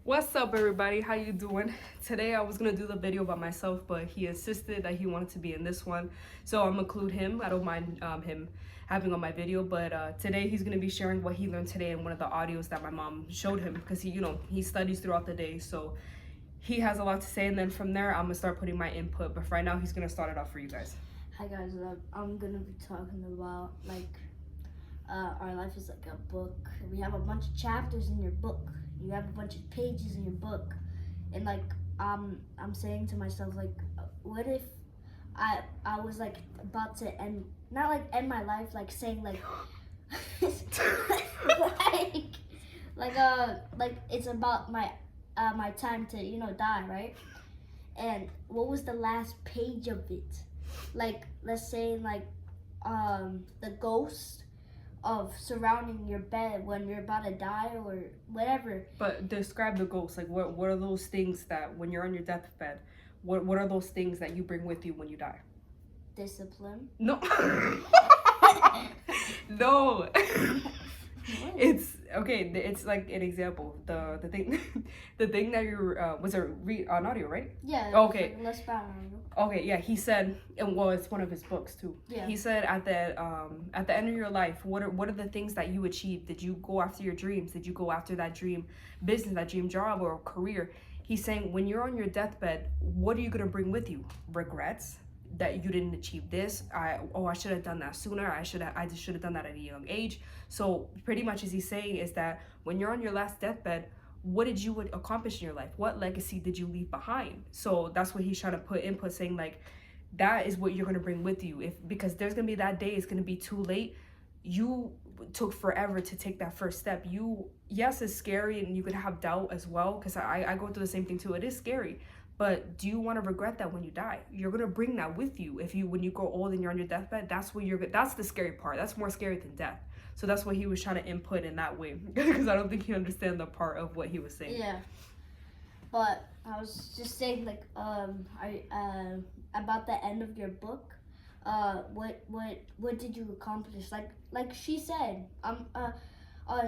What's up, everybody? How you doing? Today I was gonna do the video by myself, but he insisted that he wanted to be in this one, so I'm gonna include him. I don't mind him having on my video, but today he's gonna be sharing what he learned today in one of the audios that my mom showed him, because he studies throughout the day, so he has a lot to say. And then from there, I'm gonna start putting my input. But for right now, he's gonna start it off for you guys. Hi guys, I'm gonna be talking about our life is like a book. We have a bunch of chapters in your book. You have a bunch of pages in your book, and I'm saying to myself, what if I was about to end, not end my life, saying it's about my time to die, right? And what was the last page of it? Let's say the ghost of surrounding your bed when you're about to die or whatever. But describe the ghost. What are those things that when you're on your deathbed, what are those things that you bring with you when you die? Discipline. No. No. It's okay. It's like an example. The thing, the thing that you was on audio, right? Yeah. Okay. Less bad audio. Okay. Yeah. He said, and well, it's one of his books too. Yeah. He said at the end of your life, what are the things that you achieved? Did you go after your dreams? Did you go after that dream business, that dream job or career? He's saying when you're on your deathbed, what are you gonna bring with you? Regrets that you didn't achieve this. I should have done that sooner. I just should have done that at a young age. So pretty much as he's saying is that when you're on your last deathbed, what did you accomplish in your life? What legacy did you leave behind? So that's what he's trying to put input, saying that is what you're gonna bring with you. Because there's gonna be that day, it's gonna be too late. You took forever to take that first step. Yes, it's scary and you could have doubt as well, because I go through the same thing too. It is scary. But do you want to regret that when you die? You're gonna bring that with you. When you grow old and you're on your deathbed, that's the scary part. That's more scary than death. So that's what he was trying to input in that way, because I don't think he understand the part of what he was saying. Yeah. But I was just saying about the end of your book. What did you accomplish? Like she said,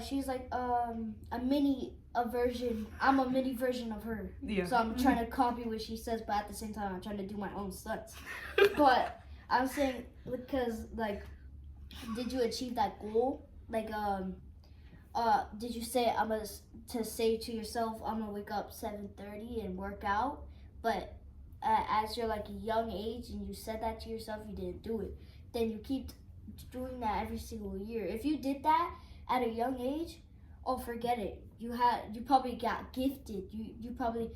she's I'm a mini version of her. Yeah. So I'm trying to copy what she says, but at the same time I'm trying to do my own stunts. But I'm saying, because did you achieve that goal? Did you say to say to yourself, I'm gonna wake up 7:30 and work out? But as you're a young age and you said that to yourself, you didn't do it. Then you keep doing that every single year. If you did that at a young age, oh, forget it. You probably got gifted. You probably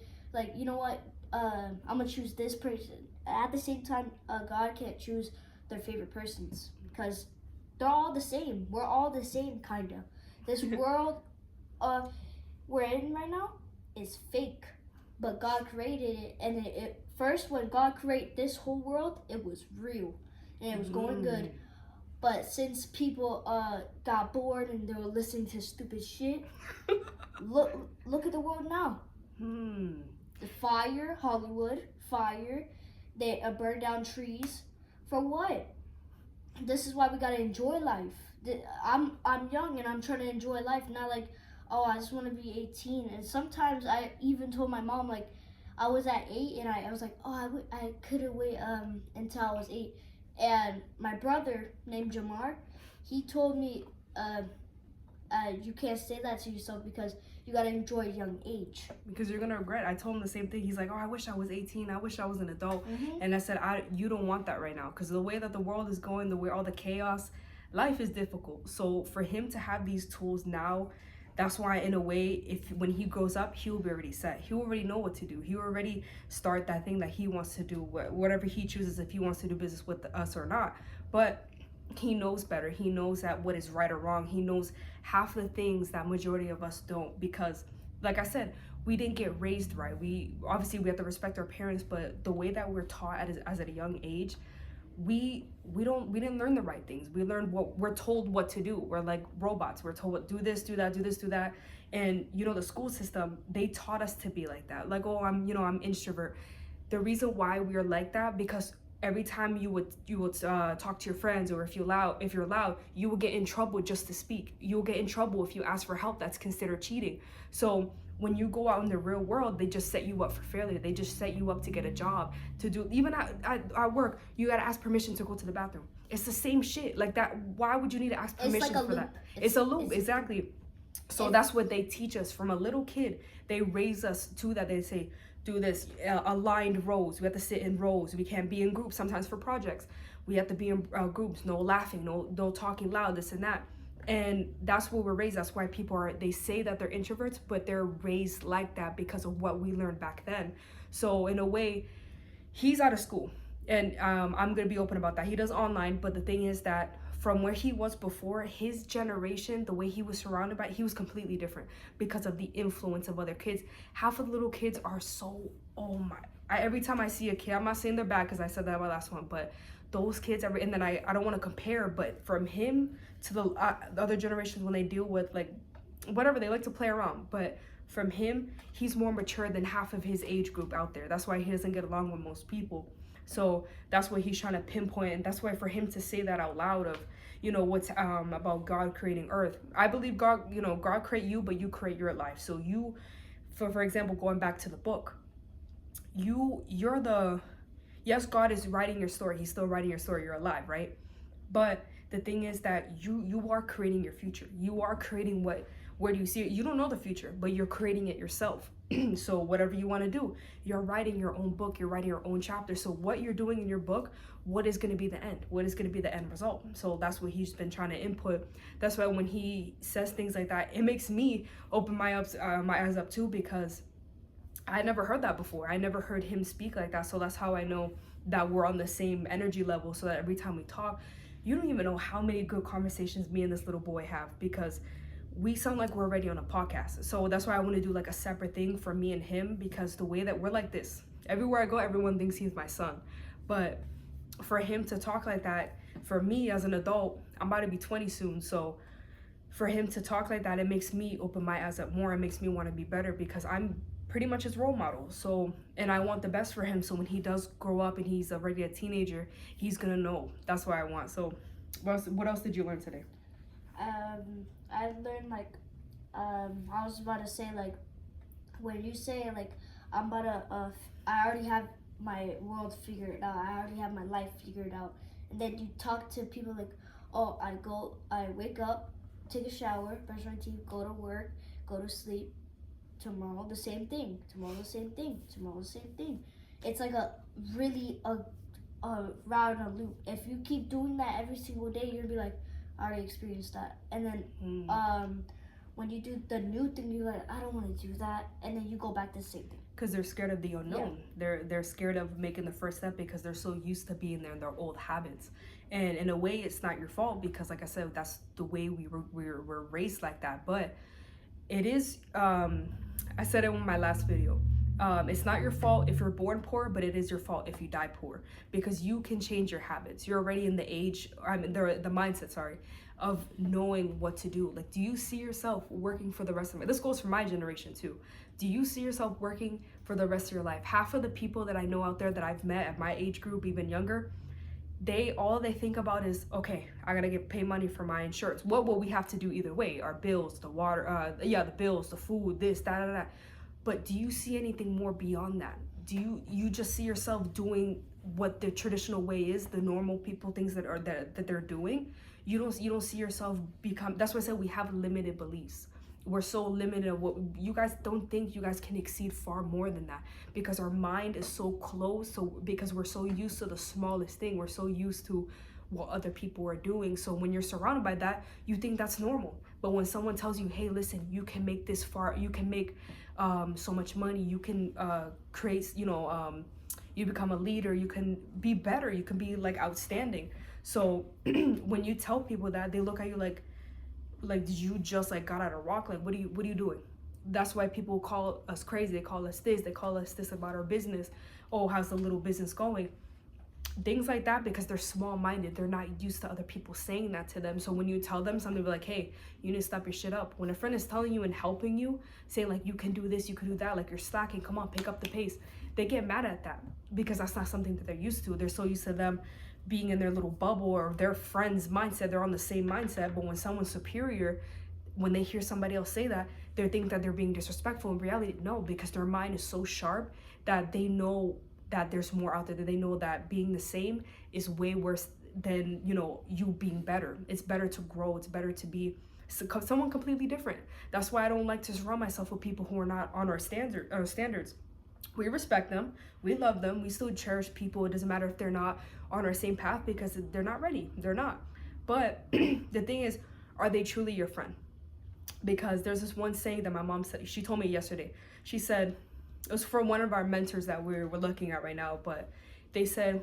you know what? I'm gonna choose this person. At the same time, God can't choose their favorite persons, because they're all the same. We're all the same, kinda. This world we're in right now is fake, but God created it, and it first, when God created this whole world, it was real and it was going good. But since people got bored and they were listening to stupid shit, look at the world now. The fire, Hollywood, fire. They burn down trees. For what? This is why we gotta enjoy life. I'm young and I'm trying to enjoy life. Not I just want to be 18. And sometimes I even told my mom, I was at 8 and I was I couldn't wait until I was 8. And my brother named Jamar, he told me, you can't say that to yourself, because you gotta enjoy a young age. Because you're gonna regret. I told him the same thing. He's like, I wish I was 18. I wish I was an adult. And I said, you don't want that right now, because the way that the world is going, the way all the chaos, life is difficult. So for him to have these tools now, that's why, in a way, when he grows up, he will be already set. He will already know what to do. He will already start that thing that he wants to do, whatever he chooses, if he wants to do business with us or not. But he knows better. He knows that what is right or wrong. He knows half the things that majority of us don't, because, like I said, we didn't get raised right. We have to respect our parents, but the way that we're taught at a young age, we didn't learn the right things. We're told what to do. We're like robots. We're told what, do this, do that, do this, do that. And the school system, they taught us to be like that. I'm introvert. The reason why we are like that, because every time you would talk to your friends, or if you're loud, you will get in trouble just to speak. You will get in trouble if you ask for help. That's considered cheating. So when you go out in the real world, they just set you up for failure. They just set you up to get a job, to do, even at work, you gotta ask permission to go to the bathroom. It's the same shit like that. Why would you need to ask permission for that? It's a loop, exactly. So that's what they teach us from a little kid. They raise us to that. They say, do this, aligned rows. We have to sit in rows. We can't be in groups sometimes for projects. We have to be in groups, no laughing, no talking loud, this and that. And that's what we're raised. That's why people are, they say that they're introverts, but they're raised like that because of what we learned back then. So in a way, he's out of school. And I'm going to be open about that. He does online, but the thing is that from where he was before, his generation, the way he was surrounded by, he was completely different because of the influence of other kids. Half of the little kids are so, oh my, every time I see a kid, I'm not saying they're bad because I said that in my last one, but those kids, and then I don't want to compare, but from him to the other generations when they deal with like, whatever, they like to play around, but from him, he's more mature than half of his age group out there. That's why he doesn't get along with most people. So that's what he's trying to pinpoint, and that's why for him to say that out loud of, you know, what's about God creating earth. I believe God, you know, God create you, but you create your life. So you, for example, going back to the book, you're the, yes, God is writing your story. He's still writing your story. You're alive, right? But the thing is that you are creating your future. You are creating where do you see it? You don't know the future, but you're creating it yourself. So whatever you want to do, you're writing your own book, you're writing your own chapter. So what you're doing in your book, what is going to be the end? What is going to be the end result? So that's what he's been trying to input. That's why when he says things like that, it makes me open my eyes up too, because I never heard that before. I never heard him speak like that. So that's how I know that we're on the same energy level, so that every time we talk, you don't even know how many good conversations me and this little boy have, because we sound like we're already on a podcast. So that's why I want to do like a separate thing for me and him, because the way that we're like this, everywhere I go, everyone thinks he's my son. But for him to talk like that, for me as an adult, I'm about to be 20 soon. So for him to talk like that, it makes me open my eyes up more. It makes me want to be better, because I'm pretty much his role model. So, and I want the best for him. So when he does grow up and he's already a teenager, he's going to know. That's what I want. So what else did you learn today? I learned like, I was about to say like, when you say like, I'm about to, I already have my world figured out. I already have my life figured out. And then you talk to people like, oh, I wake up, take a shower, brush my teeth, go to work, go to sleep. Tomorrow the same thing. Tomorrow the same thing. Tomorrow the same thing. It's like a round a loop. If you keep doing that every single day, you're gonna be like, I already experienced that. And then when you do the new thing, you're like, I don't want to do that, and then you go back to the same thing. Because they're scared of the unknown. Yeah. They're scared of making the first step because they're so used to being there in their old habits. And in a way, it's not your fault, because like I said, that's the way we were raised like that. But it is, I said it in my last video, it's not your fault if you're born poor, but it is your fault if you die poor, because you can change your habits. You're already in the age, the mindset, sorry, of knowing what to do. Like, do you see yourself working for the rest of it? This goes for my generation too. Do you see yourself working for the rest of your life? Half of the people that I know out there that I've met at my age group, even younger, all they think about is, okay, I gotta pay money for my insurance. What will we have to do either way? Our bills, the water, the bills, the food, this, that. But do you see anything more beyond that? Do you just see yourself doing what the traditional way is, the normal people things that they're doing? You don't see yourself become. That's why I said we have limited beliefs. We're so limited of what you guys don't think you guys can exceed far more than that, because our mind is so close. So because we're so used to the smallest thing, we're so used to what other people are doing. So when you're surrounded by that, you think that's normal. But when someone tells you, hey, listen, you can make this far, you can make so much money, you can create, you become a leader, you can be better, you can be like outstanding. So when you tell people that, they look at you like did you just like got out of rock? Like, what are you doing? That's why people call us crazy. They call us this about our business. Oh, how's the little business going? Things like that, because they're small-minded. They're not used to other people saying that to them. So when you tell them something, be like, hey, you need to stop your shit up. When a friend is telling you and helping you, saying like, you can do this, you can do that, like you're slacking, come on, pick up the pace. They get mad at that, because that's not something that they're used to. They're so used to them being in their little bubble or their friend's mindset. They're on the same mindset. But when someone's superior, when they hear somebody else say that, they think that they're being disrespectful. In reality, no, because their mind is so sharp that they know that there's more out there, that they know that being the same is way worse than, you know, you being better. It's better to grow. It's better to be someone completely different. That's why I don't like to surround myself with people who are not on our standards. We respect them, we love them, we still cherish people. It doesn't matter if they're not on our same path, because they're not ready. They're not. But the thing is, are they truly your friend? Because there's this one saying that my mom said, she told me yesterday. She said, it was for one of our mentors that we're looking at right now, but they said,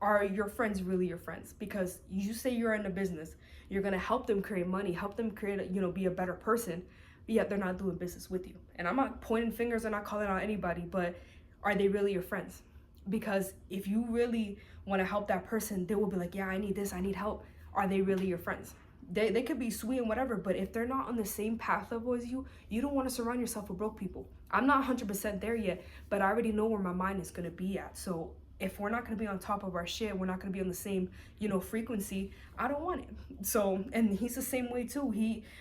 are your friends really your friends? Because you say you're in a business, you're gonna help them create money, help them create, you know, be a better person, yet they're not doing business with you. And I'm not pointing fingers, I'm not calling out anybody, but are they really your friends? Because if you really want to help that person, they will be like, yeah, I need this, I need help. Are they really your friends? They could be sweet and whatever, but if they're not on the same path level as you, you don't want to surround yourself with broke people. I'm not 100% there yet, but I already know where my mind is going to be at. So if we're not going to be on top of our shit, we're not going to be on the same, you know, frequency, I don't want it. So, and he's the same way too.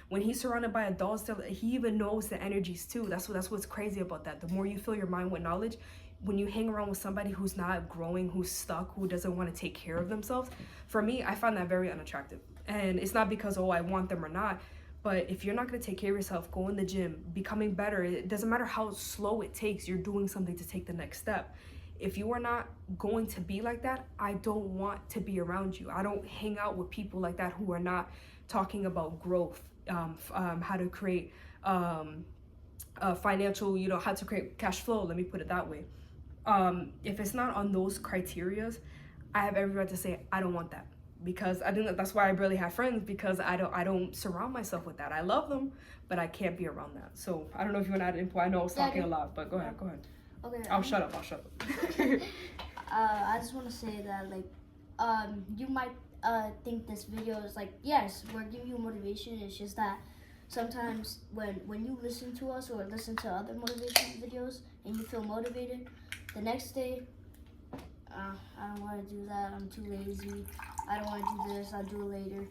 When he's surrounded by adults, he even knows the energies too. That's what's crazy about that. The more you fill your mind with knowledge, when you hang around with somebody who's not growing, who's stuck, who doesn't want to take care of themselves, for me, I find that very unattractive. And it's not because, oh, I want them or not, but if you're not going to take care of yourself, go in the gym, becoming better, it doesn't matter how slow it takes, you're doing something to take the next step. If you are not going to be like that, I don't want to be around you. I don't hang out with people like that who are not talking about growth, how to create financial, you know, how to create cash flow, let me put it that way. If it's not on those criterias, I have every right to say I don't want that, because I think that's why I barely have friends, because I don't surround myself with that. I love them, but I can't be around that. So I don't know if you want to add info. I know I was talking a lot, but go ahead. Okay. I'll shut up. I just want to say that, like, you might think this video is like, yes, we're giving you motivation. It's just that sometimes when you listen to us or listen to other motivation videos and you feel motivated, the next day, I don't want to do that, I'm too lazy, I don't want to do this, I'll do it later.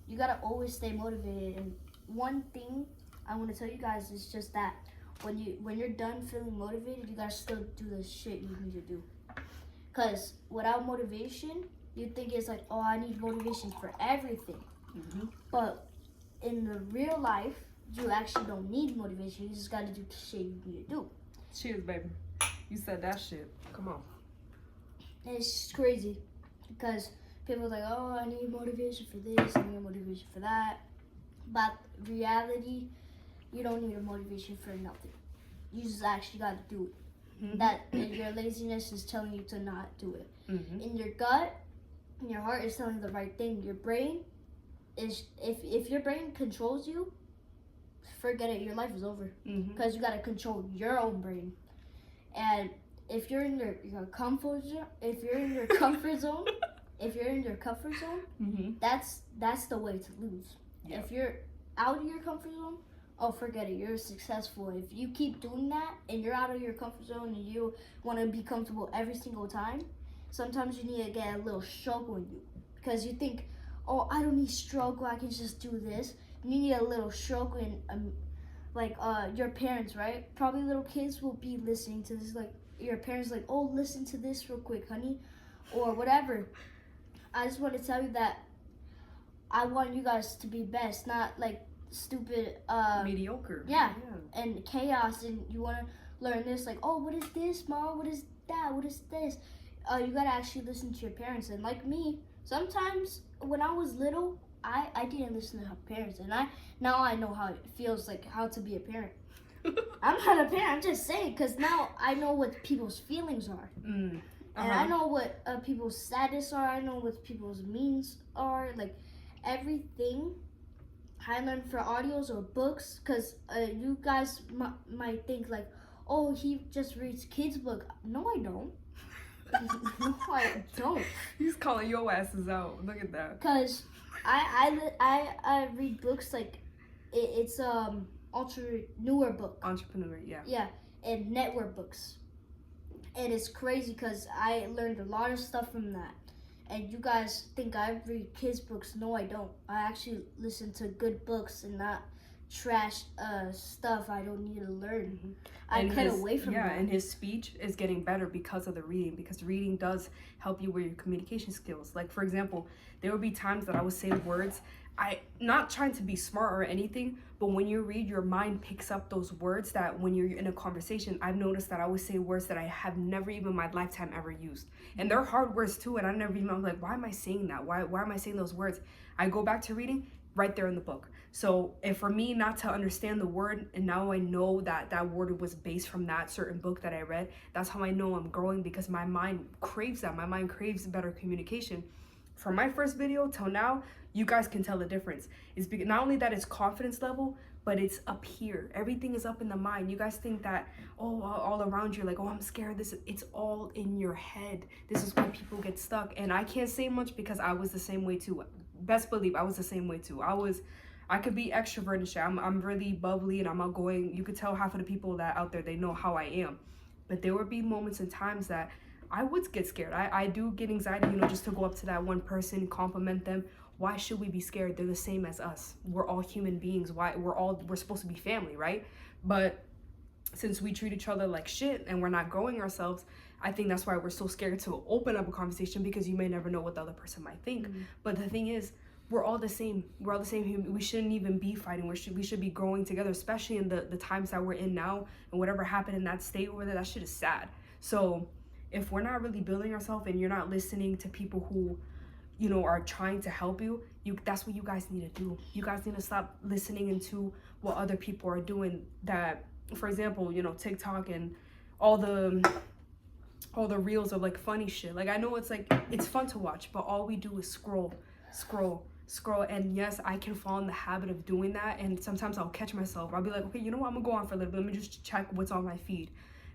You gotta always stay motivated. And one thing I want to tell you guys is just that when you're done feeling motivated, you gotta still do the shit you need to do. Because without motivation, you think it's like, oh, I need motivation for everything. Mm-hmm. But in the real life, you actually don't need motivation. You just gotta do the shit you need to do. Cheers, baby. You said that shit. Come on. And it's just crazy because people are like, oh, I need motivation for this, I need motivation for that. But reality, you don't need a motivation for nothing. You just actually got to do it. Mm-hmm. That your laziness is telling you to not do it. Mm-hmm. In your gut, and your heart is telling you the right thing. Your brain is, if your brain controls you, forget it. Your life is over, because you got to control your own brain. And if you're in your comfort zone, if you're in your comfort zone, that's the way to lose. Yeah. If you're out of your comfort zone, oh, forget it. You're successful. If you keep doing that and you're out of your comfort zone and you want to be comfortable every single time, sometimes you need to get a little struggle in you, because you think, oh, I don't need struggle, I can just do this. You need a little struggle in, like your parents, right? Probably little kids will be listening to this, like your parents like, oh, listen to this real quick, honey, or whatever. I just want to tell you that I want you guys to be best, not like stupid mediocre. Yeah, and chaos, and you want to learn this, like, oh, what is this, mom, what is that, what is this? You gotta actually listen to your parents. And like me, sometimes when I was little, I didn't listen to her parents, and now I know how it feels like, how to be a parent. I'm not a parent, I'm just saying, because now I know what people's feelings are. And I know what people's sadness are, I know what people's means are, like everything I learned for audios or books, because you guys might think like, oh, he just reads kids' book. No, I don't. No, I don't. He's calling your asses out. Look at that. Because I read books like it's newer book. Entrepreneur, yeah. Yeah, and network books. And it's crazy because I learned a lot of stuff from that. And you guys think I read kids' books. No, I don't. I actually listen to good books and not trash stuff I don't need to learn. I And cut his, away from yeah, that. and his speech is getting better because of the reading, because reading does help you with your communication skills. Like, for example, there would be times that I would say words, I not trying to be smart or anything, but when you read, your mind picks up those words that when you're in a conversation, I've noticed that I always say words that I have never even in my lifetime ever used. And they're hard words too, and I never even, I'm like, why am I saying that? Why am I saying those words? I go back to reading, right there in the book. So, and for me not to understand the word, and now I know that that word was based from that certain book that I read, that's how I know I'm growing, because my mind craves that. My mind craves better communication. From my first video till now, you guys can tell the difference. It's because not only that it's confidence level, but it's up here. Everything is up in the mind. You guys think that, oh, all around you, like, oh, I'm scared. It's all in your head. This is why people get stuck. And I can't say much because I was the same way too. Best believe I was the same way too. I could be extrovert and shit. I'm really bubbly and I'm outgoing. You could tell half of the people that out there, they know how I am. But there would be moments and times that I would get scared. I do get anxiety, just to go up to that one person, compliment them. Why should we be scared? They're the same as us. We're all human beings. We're supposed to be family, right? But since we treat each other like shit and we're not growing ourselves, I think that's why we're so scared to open up a conversation, because you may never know what the other person might think. But the thing is, we're all the same. We're all the same human. We shouldn't even be fighting. We should be growing together, especially in the times that we're in now, and whatever happened in that state over there, that shit is sad. So if we're not really building ourselves and you're not listening to people who are trying to help you, that's what you guys need to do. You guys need to stop listening into what other people are doing. That, for example, TikTok and all the reels of like funny shit. Like, I know it's fun to watch, but all we do is scroll. And yes, I can fall in the habit of doing that, and sometimes I'll catch myself. I'll be like, okay, you know what, I'm gonna go on for a little bit, let me just check what's on my feed.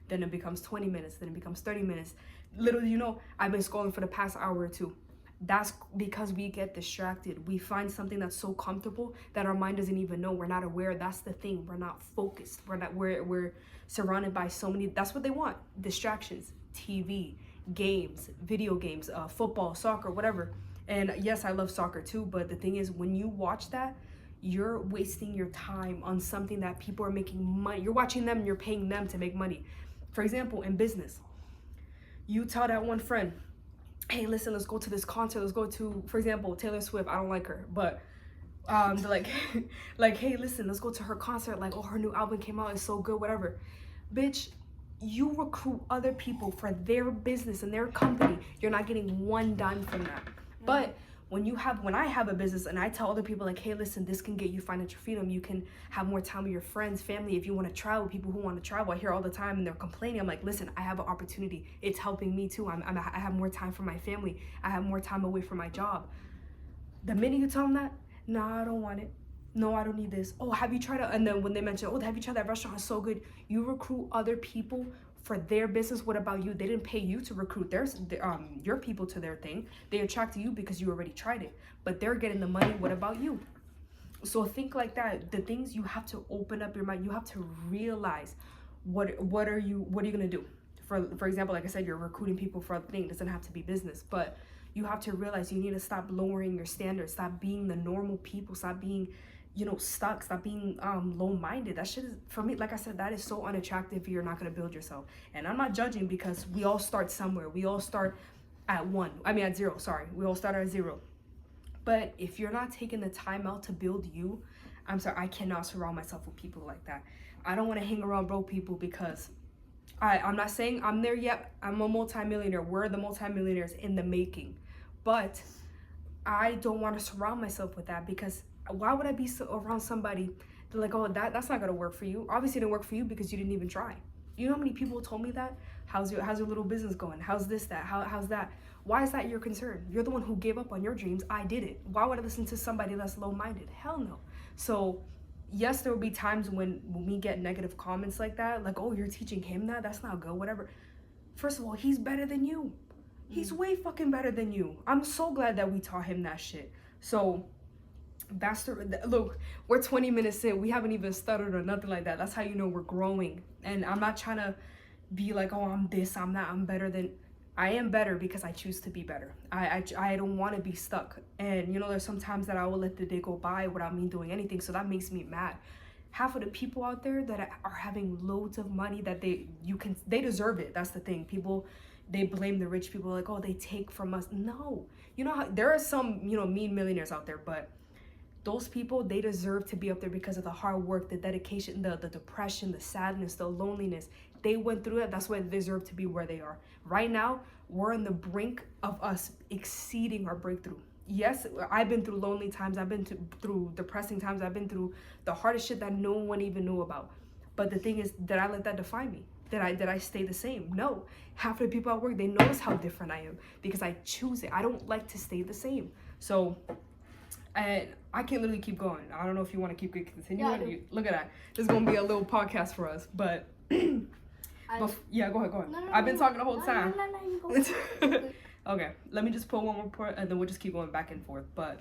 Then it becomes 20 minutes, then it becomes 30 minutes. Literally, I've been scrolling for the past hour or two. That's because we get distracted. We find something that's so comfortable that our mind doesn't even know. We're not aware. That's the thing. We're not focused. We're surrounded by so many. That's what they want. Distractions, TV, games, video games, football, soccer, whatever. And yes, I love soccer too. But the thing is, when you watch that, you're wasting your time on something that people are making money. You're watching them and you're paying them to make money. For example, in business, you tell that one friend, hey, listen, let's go to this concert. Let's go to, for example, Taylor Swift. I don't like her, but they're like, hey, listen, let's go to her concert. Like, oh, her new album came out. It's so good, whatever. Bitch, you recruit other people for their business and their company. You're not getting one dime from that. But when I have a business and I tell other people, like, hey, listen, this can get you financial freedom. You can have more time with your friends, family. If you want to travel, people who want to travel, I hear all the time and they're complaining. I'm like, listen, I have an opportunity. It's helping me too. I have more time for my family. I have more time away from my job. The minute you tell them that, no, I don't want it. No, I don't need this. Oh, have you tried it? And then when they mention, oh, have you tried that restaurant? It's so good. You recruit other people for their business. What about you? They didn't pay you to recruit your people to their thing. They attracted you because you already tried it, but they're getting the money. What about you? So think like that. The things, you have to open up your mind. You have to realize what are you gonna do? For example, like I said, you're recruiting people for a thing. It doesn't have to be business, but you have to realize you need to stop lowering your standards. Stop being the normal people. Stop being stuck. Stop being low-minded. That shit is, for me, like I said, that is so unattractive if you're not going to build yourself. And I'm not judging, because we all start somewhere. We all start at zero. Sorry, we all start at zero. But if you're not taking the time out to build you, I'm sorry, I cannot surround myself with people like that. I don't want to hang around broke people, because I'm not saying I'm there yet. I'm a multimillionaire. We're the multimillionaires in the making. But I don't want to surround myself with that, because why would I be around somebody they're like, oh, that's not gonna work for you? Obviously it didn't work for you because you didn't even try. You know how many people told me that? How's your little business going? How's this, that? How's that? Why is that your concern? You're the one who gave up on your dreams. I did it. Why would I listen to somebody that's low-minded? Hell no. So yes, there will be times when we get negative comments like that, like, oh, you're teaching him that? That's not good, whatever. First of all, he's better than you. He's way fucking better than you. I'm so glad that we taught him that shit. So look, we're 20 minutes in. We haven't even stuttered or nothing like that. That's how you know we're growing. And I'm not trying to be like, oh, I'm this, I'm that, I'm better than. I am better because I choose to be better. I don't want to be stuck. And there's some times that I will let the day go by without me doing anything. So that makes me mad. half of the people out there that are having loads of money that they deserve it. That's the thing. People, they blame the rich people, like, oh, they take from us. No, you know how there are some, you know, mean millionaires out there, but those people, they deserve to be up there because of the hard work, the dedication, the depression, the sadness, the loneliness. They went through it. That's why they deserve to be where they are. Right now, we're on the brink of us exceeding our breakthrough. Yes, I've been through lonely times. I've been through depressing times. I've been through the hardest shit that no one even knew about. But the thing is, did I let that define me? Did I stay the same? No. Half of the people at work, they notice how different I am because I choose it. I don't like to stay the same. So, and I can literally keep going. I don't know if you want to keep continuing. Yeah, look at that. This is going to be a little podcast for us. But, yeah, go ahead. No, I've been talking the whole time. No, you go. Okay, let me just pull one more part and then we'll just keep going back and forth. But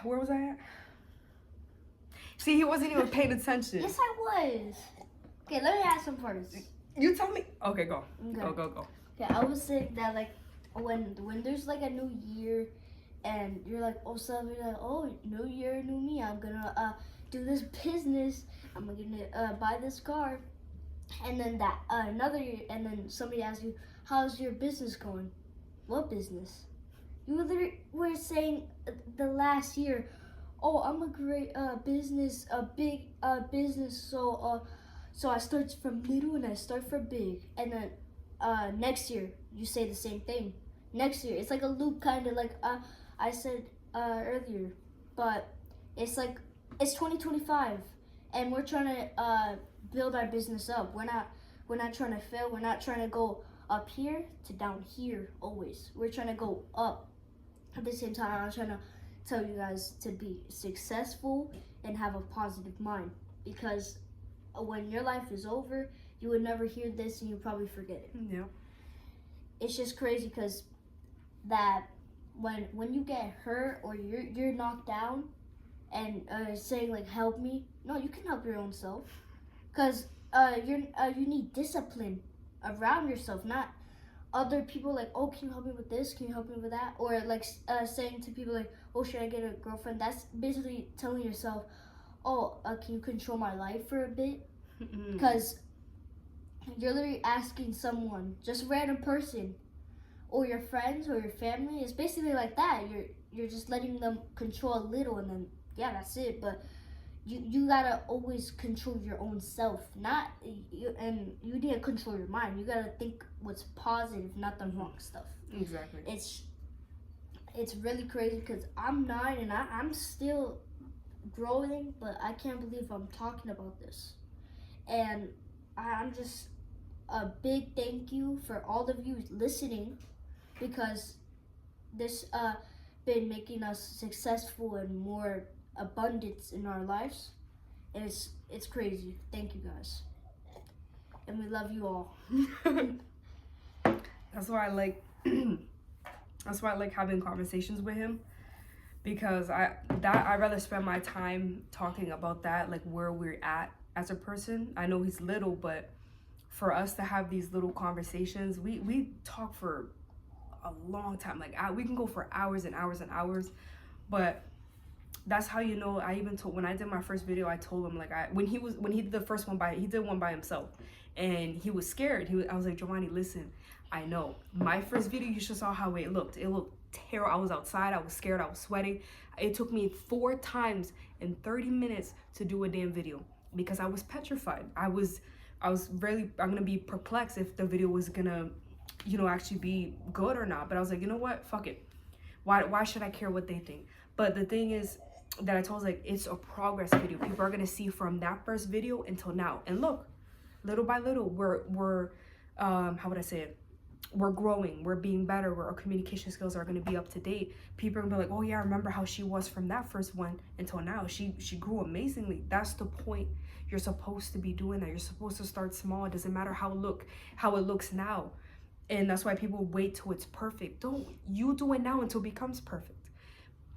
where was I at? See, he wasn't even paying attention. Yes, I was. Okay, let me ask him first. You tell me. Okay, go. Okay. Go. Okay, I was saying that, like, when there's like a new year and you're like, oh, something like, oh, new year, new me. I'm gonna do this business. I'm gonna buy this car. And then that another year, and then somebody asks you, how's your business going? What business? You literally were saying the last year, oh, I'm a great business, a big business. So I start from little and I start from big. And then next year, you say the same thing. Next year, it's like a loop, kind of like I said earlier. But it's like, it's 2025, and we're trying to build our business up. We're not trying to fail. We're not trying to go up here to down here always. We're trying to go up. At the same time, I'm trying to tell you guys to be successful and have a positive mind, because when your life is over, you would never hear this and you probably forget it. Yeah. It's just crazy because that when you get hurt or you're knocked down and saying like, help me, no, you can help your own self, because you need discipline around yourself, not other people like, oh, can you help me with this, can you help me with that, or like saying to people like, oh, should I get a girlfriend? That's basically telling yourself, oh, can you control my life for a bit? Because you're literally asking someone, just a random person, or your friends or your family. It's basically like that. You're just letting them control a little, and then yeah, that's it. But you gotta always control your own self, and you need to control your mind. You gotta think what's positive, not the wrong stuff. Exactly. It's really crazy because I'm 9 and I'm still growing, but I can't believe I'm talking about this. And I'm just a big thank you for all of you listening, because this been making us successful and more abundance in our lives. And it's crazy. Thank you guys, and we love you all. That's why I like having conversations with him, because I'd rather spend my time talking about that, like where we're at as a person. I know he's little, but for us to have these little conversations, we talk for a long time. Like we can go for hours and hours and hours, but that's how you know. I even told, when I did my first video, I told him, like, when he did the first one he did one by himself, and he was scared. I was like, Giovanni, listen, I know my first video, you should saw how it looked. It looked terrible. I was outside, I was scared, I was sweating. It took me 4 times in 30 minutes to do a damn video, because I was petrified. I was really, I'm gonna be perplexed if the video was gonna, you know, actually be good or not. But I was like, you know what, fuck it. Why should I care what they think? But the thing is that I told, like, it's a progress video. People are gonna see from that first video until now. And look, little by little, we're how would I say it? We're growing, we're being better, our communication skills are gonna be up to date. People are gonna be like, oh yeah, I remember how she was from that first one until now. She grew amazingly. That's the point. You're supposed to be doing that. You're supposed to start small. It doesn't matter how it looks now. And that's why people wait till it's perfect. Don't you do it now until it becomes perfect.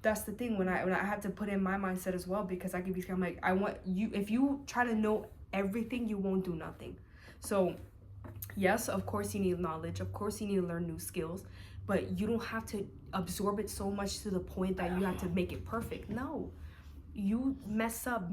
That's the thing. When I have to put in my mindset as well, because I can be, I'm like, I want you, if you try to know everything, you won't do nothing. So yes, of course you need knowledge, of course you need to learn new skills, but you don't have to absorb it so much to the point that you have to make it perfect. No, You mess up.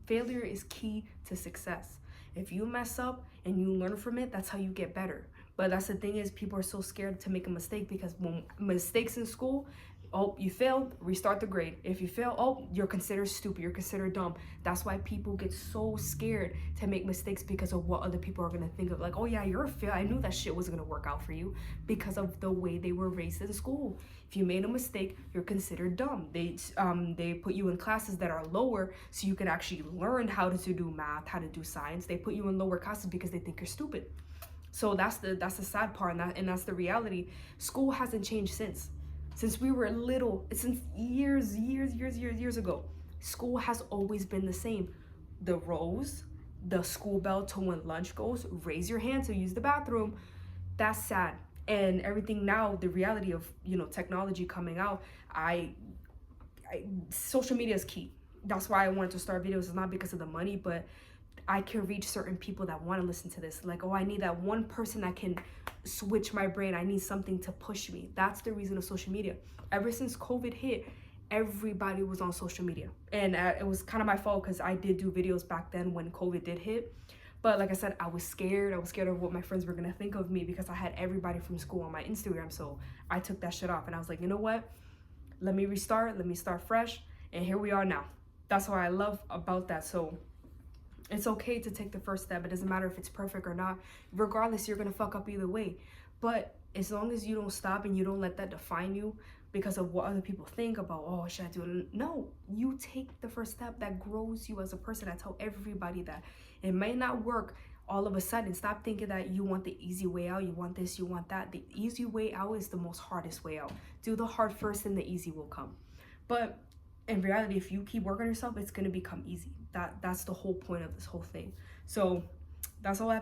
Failure is key to success. If you mess up and you learn from it, that's how you get better. But that's the thing is, people are so scared to make a mistake, because when mistakes in school, oh, you failed, restart the grade. If you fail, oh, you're considered stupid, you're considered dumb. That's why people get so scared to make mistakes, because of what other people are gonna think of. Like, oh yeah, you're a fail. I knew that shit wasn't gonna work out for you, because of the way they were raised in school. If you made a mistake, you're considered dumb. They put you in classes that are lower so you can actually learn how to do math, how to do science. They put you in lower classes because they think you're stupid. So that's the sad part, and that's the reality. School hasn't changed since we were little. Since years ago. School has always been the same. The rows, the school bell to when lunch goes, raise your hand to use the bathroom. That's sad. And everything now, the reality of, technology coming out, social media is key. That's why I wanted to start videos. It's not because of the money, but I can reach certain people that want to listen to this. Like, oh, I need that one person that can switch my brain. I need something to push me. That's the reason of social media. Ever since COVID hit, everybody was on social media. And it was kind of my fault, because I did do videos back then when COVID did hit. But like I said, I was scared. I was scared of what my friends were going to think of me, because I had everybody from school on my Instagram. So I took that shit off. And I was like, you know what? Let me restart. Let me start fresh. And here we are now. That's what I love about that. So it's okay to take the first step. It doesn't matter if it's perfect or not. Regardless, you're going to fuck up either way. But as long as you don't stop and you don't let that define you because of what other people think about, oh, should I do it? No, you take the first step that grows you as a person. I tell everybody that it may not work all of a sudden. Stop thinking that you want the easy way out. You want this, you want that. The easy way out is the most hardest way out. Do the hard first and the easy will come. But in reality, if you keep working on yourself, it's going to become easy. That's the whole point of this whole thing. So that's all I have